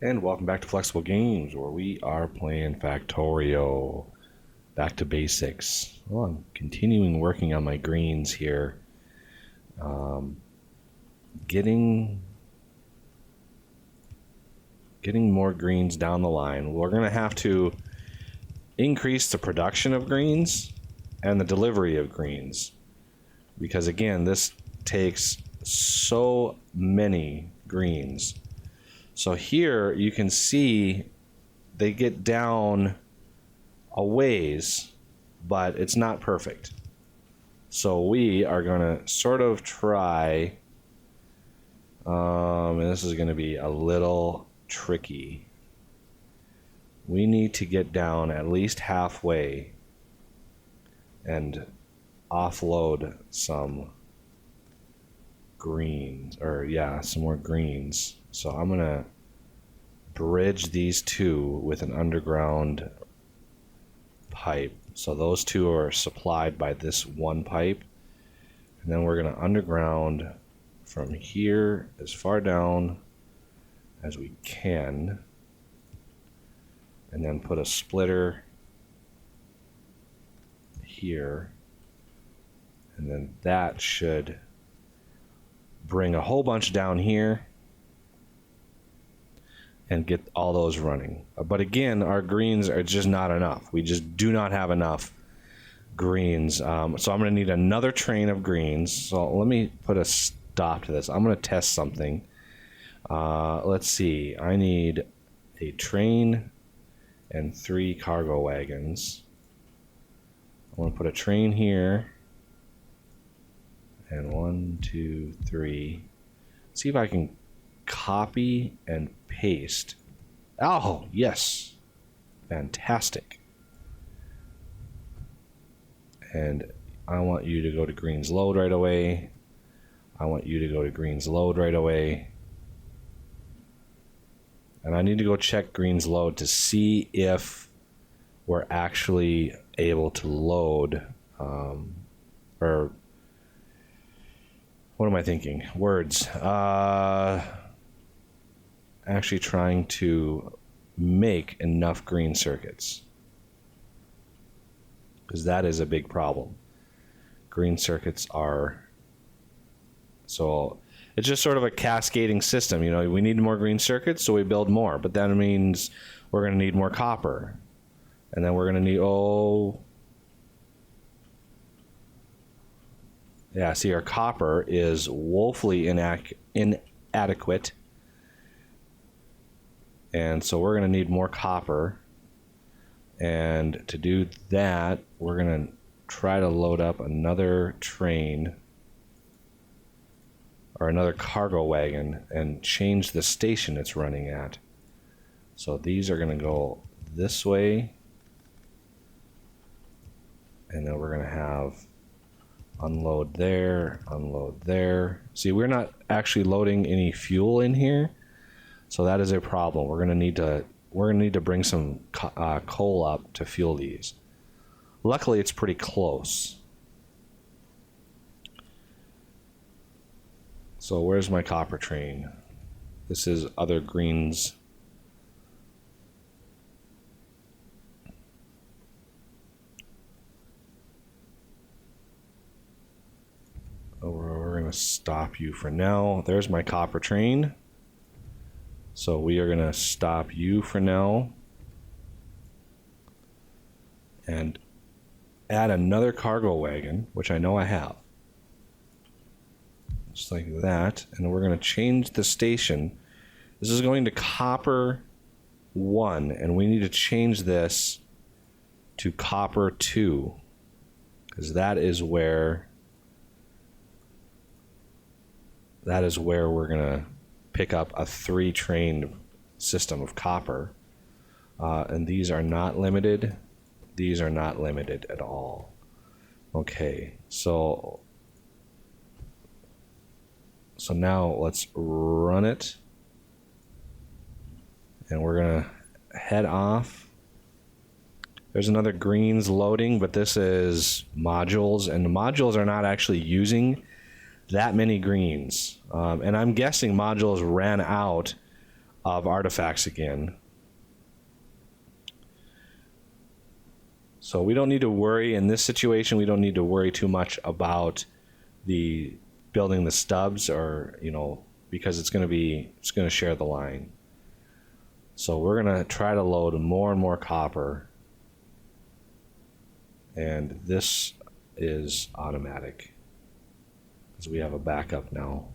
And welcome back to Flexible Games, where we are playing Factorio. Back to basics. Well, I'm continuing working on my greens here. Getting more greens down the line. We're going to have to increase the production of greens and the delivery of greens. Because again, this takes so many greens. So here you can see they get down a ways, but it's not perfect. So we are going to sort of try, and this is going to be a little tricky. We need to get down at least halfway and offload some greens, some more greens. So I'm going to bridge these two with an underground pipe. So those two are supplied by this one pipe. And then we're going to underground from here as far down as we can. And then put a splitter here. And then that should bring a whole bunch down here and get all those running. But again, our greens are just not enough. We just do not have enough greens. So I'm going to need another train of greens. So let me put a stop to this. I'm going to test something. Let's see. I need a train and 3 cargo wagons. I want to put a train here. And 1, 2, 3. See if I can copy and paste. Oh, yes. Fantastic. And I want you to go to greens load right away. I want you to go to greens load right away. And I need to go check greens load to see if we're actually able to load or what am I thinking? Words. Actually trying to make enough green circuits. Because that is a big problem. Green circuits are... So it's just sort of a cascading system. You know, we need more green circuits, so we build more. But that means we're going to need more copper. And then we're going to need... Yeah, see, our copper is woefully inadequate. And so we're going to need more copper. And to do that, we're going to try to load up another train or another cargo wagon and change the station it's running at. So these are going to go this way. And then we're going to have unload there, unload there. See, we're not actually loading any fuel in here, so that is a problem. We're gonna need to bring some coal up to fuel these. Luckily, it's pretty close. So where's my copper train? This is other greens. We're going to stop you for now. There's my copper train. So we are going to stop you for now. And add another cargo wagon, which I know I have. Just like that. And we're going to change the station. This is going to copper 1. And we need to change this to copper 2. Because that is where we're going to pick up a 3-train system of copper. And these are not limited. These are not limited at all. Okay, so now let's run it. And we're going to head off. There's another greens loading, but this is modules. And the modules are not actually using that many greens. And I'm guessing modules ran out of artifacts again. So we don't need to worry in this situation. We don't need to worry too much about the building the stubs, or because it's going to share the line. So we're going to try to load more and more copper, and this is automatic because we have a backup now.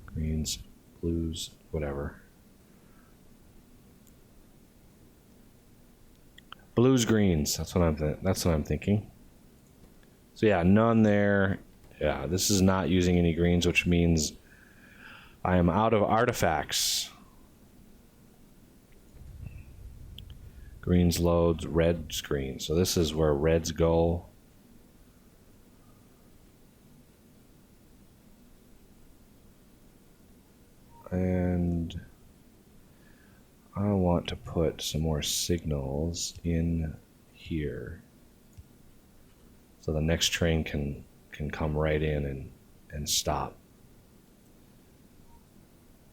Greens, blues, whatever. Blues, greens. That's what I'm thinking. So yeah, none there. Yeah, this is not using any greens, which means I am out of artifacts. Greens loads, reds, greens. So this is where reds go. And I want to put some more signals in here, so the next train can come right in and stop.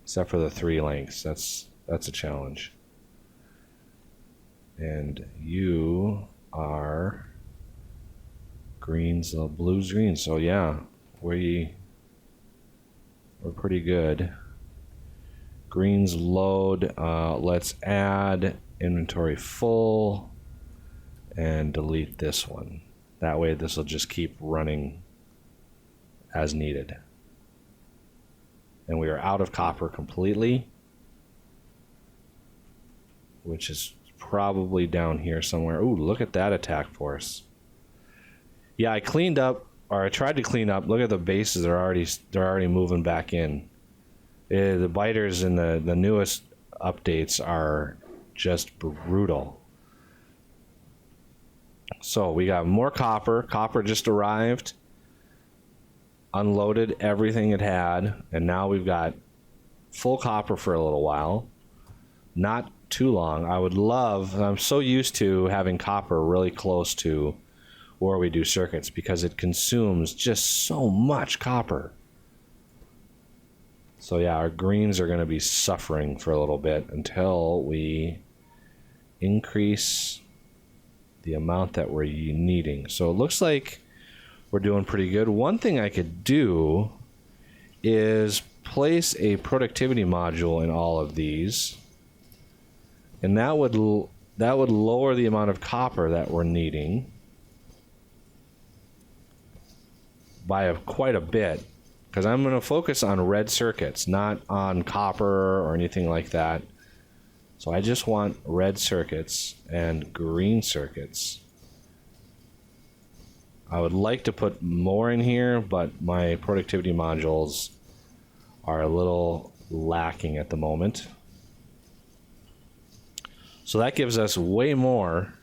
Except for the 3 lengths, that's a challenge. And you are greens, blues, greens. So yeah, we're pretty good. Greens load. Let's add inventory full and delete this one. That way this will just keep running as needed. And we are out of copper completely, which is probably down here somewhere. Ooh, look at that attack force. Yeah, I cleaned up, or I tried to clean up. Look at the bases, they're already moving back in. The biters in the newest updates are just brutal. So we got more copper. Copper just arrived, unloaded everything it had, and now we've got full copper for a little while. Not too long. I'm so used to having copper really close to where we do circuits because it consumes just so much copper. So yeah, our greens are going to be suffering for a little bit until we increase the amount that we're needing. So it looks like we're doing pretty good. One thing I could do is place a productivity module in all of these, and that would lower the amount of copper that we're needing by quite a bit. Because I'm going to focus on red circuits, not on copper or anything like that. So I just want red circuits and green circuits. I would like to put more in here, but my productivity modules are a little lacking at the moment. So that gives us way more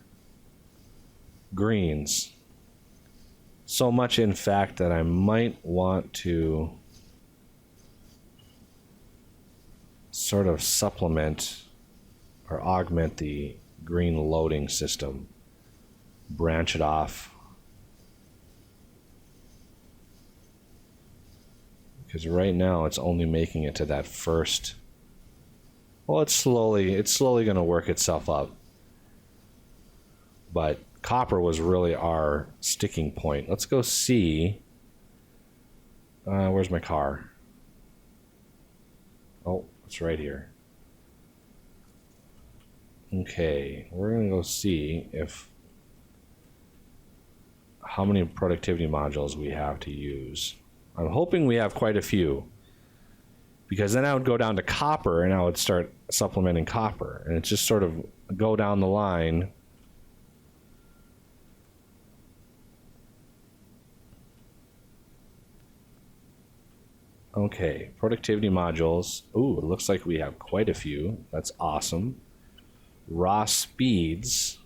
greens. So much, in fact, that I might want to sort of supplement or augment the green loading system, branch it off. Because right now it's only making it to that first. Well, it's slowly going to work itself up. But copper was really our sticking point. Let's go see. Where's my car? Oh, it's right here. Okay, we're going to go see how many productivity modules we have to use. I'm hoping we have quite a few, because then I would go down to copper and I would start supplementing copper, and it's just sort of go down the line. Okay, productivity modules. Ooh, it looks like we have quite a few. That's awesome. Raw speeds.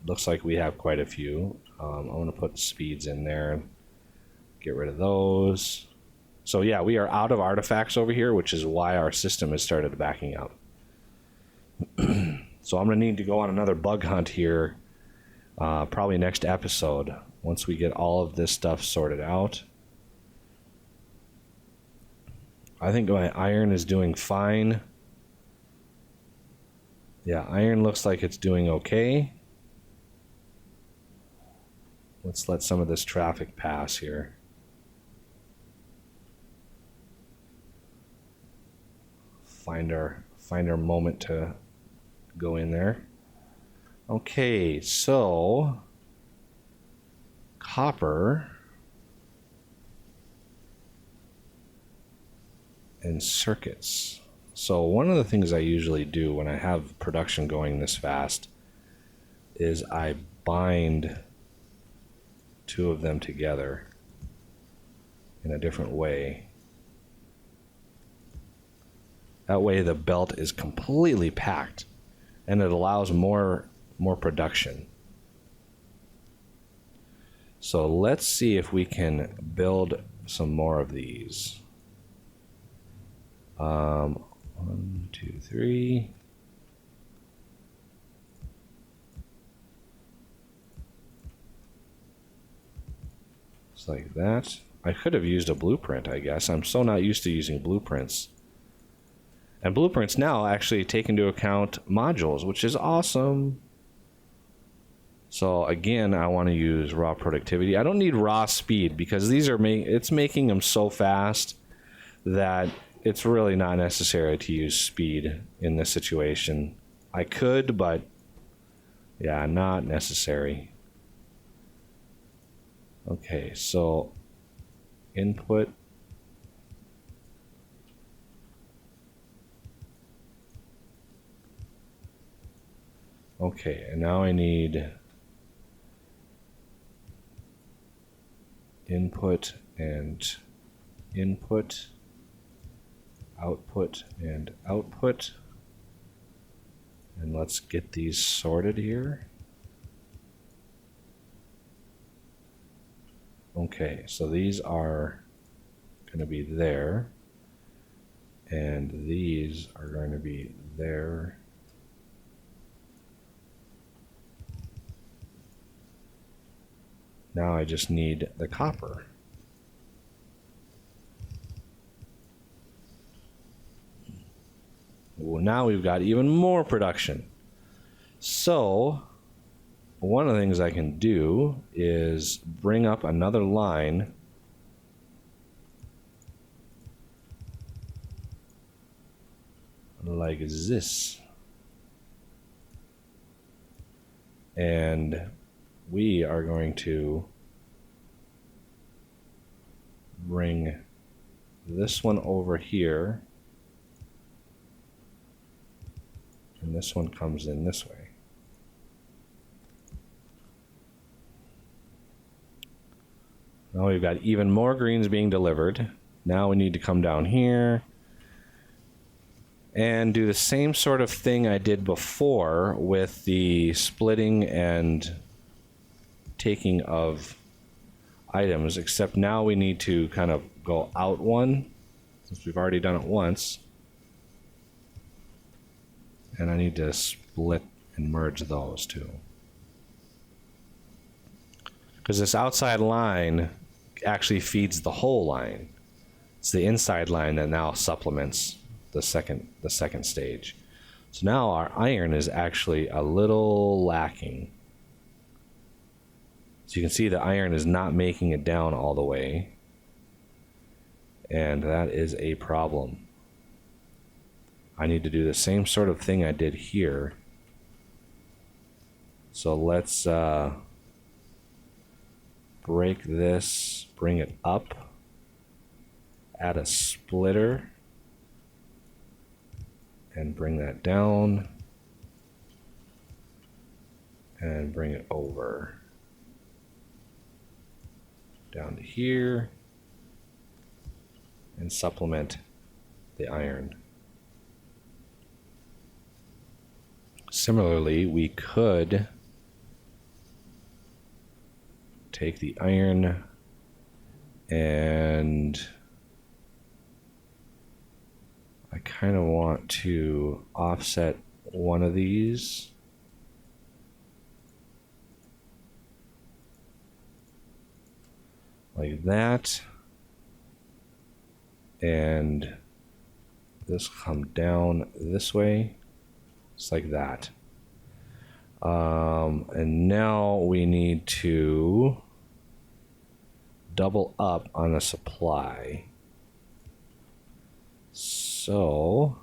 Looks like we have quite a few. I'm going to put speeds in there. Get rid of those. So yeah, we are out of artifacts over here, which is why our system has started backing up. So I'm going to need to go on another bug hunt here, probably next episode, once we get all of this stuff sorted out. I think my iron is doing fine. Yeah, iron looks like it's doing okay. Let's let some of this traffic pass here. Find our moment to go in there. Okay, so copper and circuits. So one of the things I usually do when I have production going this fast is I bind two of them together in a different way. That way the belt is completely packed and it allows more production. So let's see if we can build some more of these. 1, 2, 3. Just like that. I could have used a blueprint, I guess. I'm so not used to using blueprints. And blueprints now actually take into account modules, which is awesome. So again, I want to use raw productivity. I don't need raw speed because these are it's making them so fast that it's really not necessary to use speed in this situation. I could, but yeah, not necessary. Okay, so input. Okay, and now I need input and input, output and output. And let's get these sorted here. Okay, so these are going to be there, and these are going to be there. Now I just need the copper. Well, now we've got even more production. So one of the things I can do is bring up another line like this. And we are going to bring this one over here, and this one comes in this way. Now we've got even more greens being delivered. Now we need to come down here and do the same sort of thing I did before with the splitting and taking of items, except now we need to kind of go out one, since we've already done it once. And I need to split and merge those two. Because this outside line actually feeds the whole line. It's the inside line that now supplements the second stage. So now our iron is actually a little lacking. So you can see the iron is not making it down all the way. And that is a problem. I need to do the same sort of thing I did here. So let's break this, bring it up, add a splitter, and bring that down, and bring it over. Down to here, and supplement the iron. Similarly, we could take the iron and I kind of want to offset one of these. Like that. And this come down this way. Just like that. And now we need to double up on the supply. So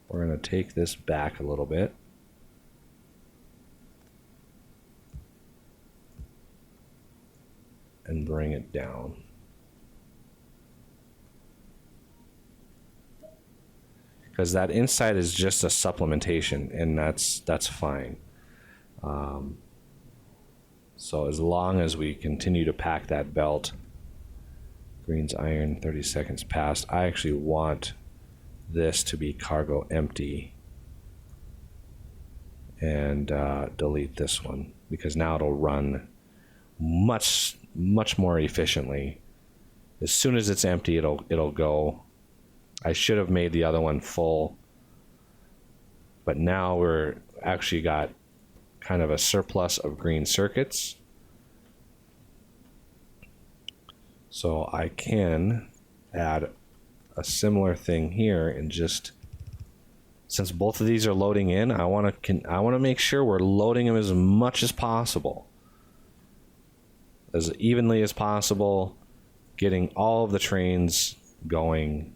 we're going to take this back a little bit. And bring it down. Because that inside is just a supplementation, and that's fine. So as long as we continue to pack that belt, greens iron, 30 seconds past. I actually want this to be cargo empty, and delete this one, because now it'll run much more efficiently. As soon as it's empty, it'll go. I should have made the other one full, but now we're actually got kind of a surplus of green circuits. So I can add a similar thing here, and just, since both of these are loading in, I want to make sure we're loading them as much as possible, as evenly as possible, getting all of the trains going.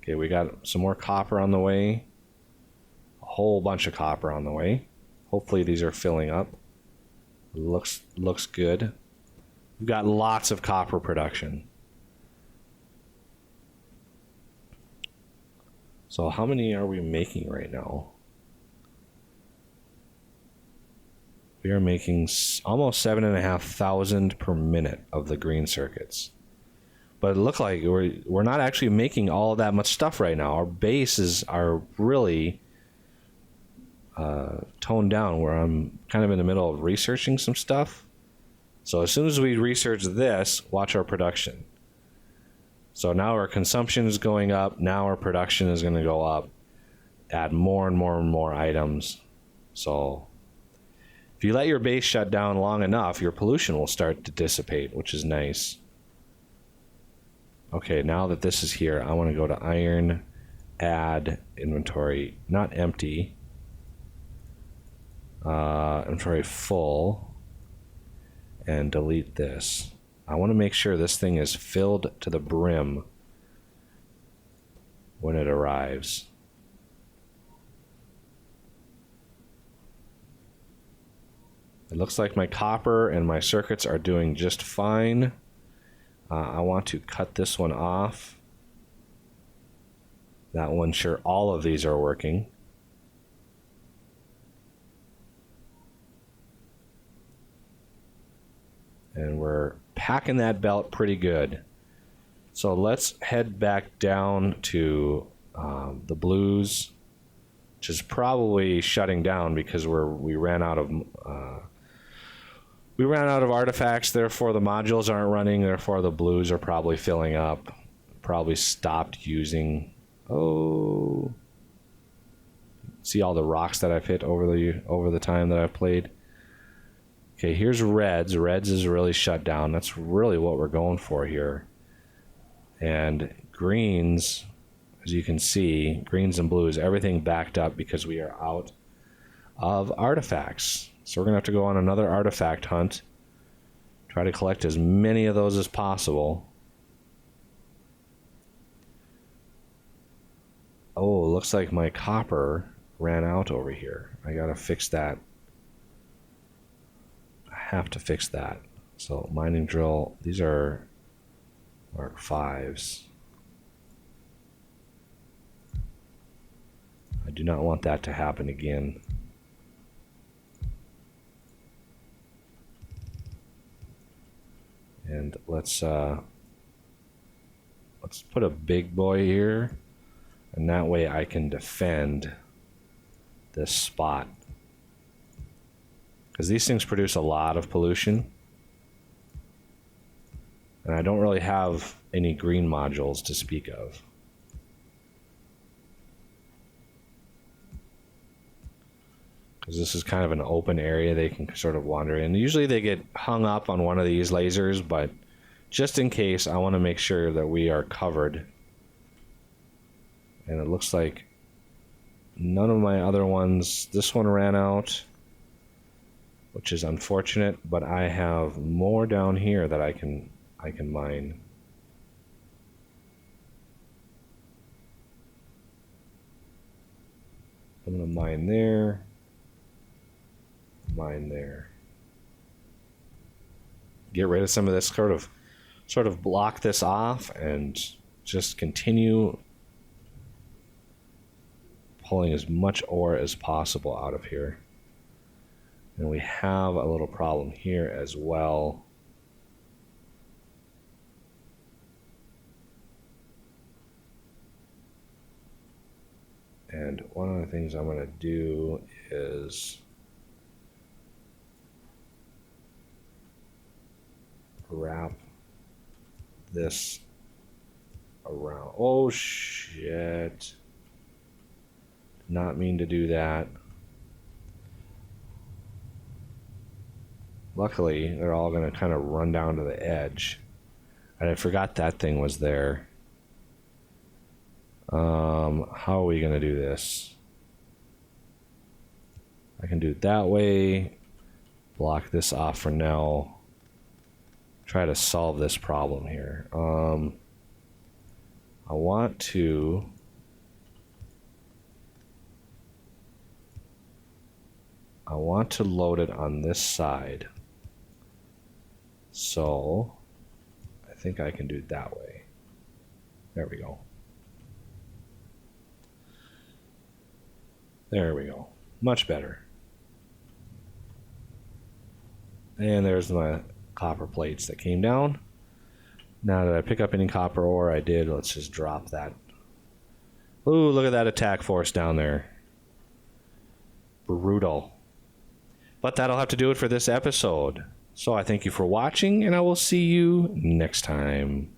Okay, we got some more copper on the way, a whole bunch of copper on the way. Hopefully these are filling up. Looks good. We've got lots of copper production. So how many are we making right now? We are making almost 7,500 per minute of the green circuits. But it looks like we're not actually making all of that much stuff right now. Our bases are really toned down, where I'm kind of in the middle of researching some stuff. So as soon as we research this, watch our production. So now our consumption is going up. Now our production is going to go up. Add more and more and more items. So if you let your base shut down long enough, your pollution will start to dissipate, which is nice. Okay, now that this is here, I want to go to iron, add inventory, not empty, inventory full, and delete this. I want to make sure this thing is filled to the brim when it arrives. It looks like my copper and my circuits are doing just fine. I want to cut this one off. That one, sure, all of these are working. And we're packing that belt pretty good. So let's head back down to the blues, which is probably shutting down because we ran out of artifacts. Therefore, the modules aren't running. Therefore, the blues are probably filling up. Probably stopped using. Oh, see all the rocks that I've hit over the time that I've played. Okay, here's reds. Reds is really shut down. That's really what we're going for here. And greens, as you can see, greens and blues, everything backed up because we are out of artifacts. So we're going to have to go on another artifact hunt. Try to collect as many of those as possible. Oh, looks like my copper ran out over here. I got to fix that. I have to fix that. So mining drill, these are Mark 5s. I do not want that to happen again. And let's put a big boy here, and that way I can defend this spot. Because these things produce a lot of pollution. And I don't really have any green modules to speak of. Because this is kind of an open area they can sort of wander in. Usually they get hung up on one of these lasers, but just in case, I want to make sure that we are covered. And it looks like none of my other ones, this one ran out, which is unfortunate, but I have more down here that I can mine. I'm going to mine there, mine there. Get rid of some of this, sort of block this off and just continue pulling as much ore as possible out of here. And we have a little problem here as well. And one of the things I'm going to do is wrap this around. Oh shit. Not mean to do that. Luckily, they're all going to kind of run down to the edge. And I forgot that thing was there. How are we going to do this? I can do it that way. Block this off for now. Try to solve this problem here. I want to load it on this side. So I think I can do it that way. There we go. There we go. Much better. And there's my copper plates that came down. Now that I pick up any copper ore, I did. Let's just drop that. Ooh, look at that attack force down there. Brutal. But that'll have to do it for this episode. So I thank you for watching, and I will see you next time.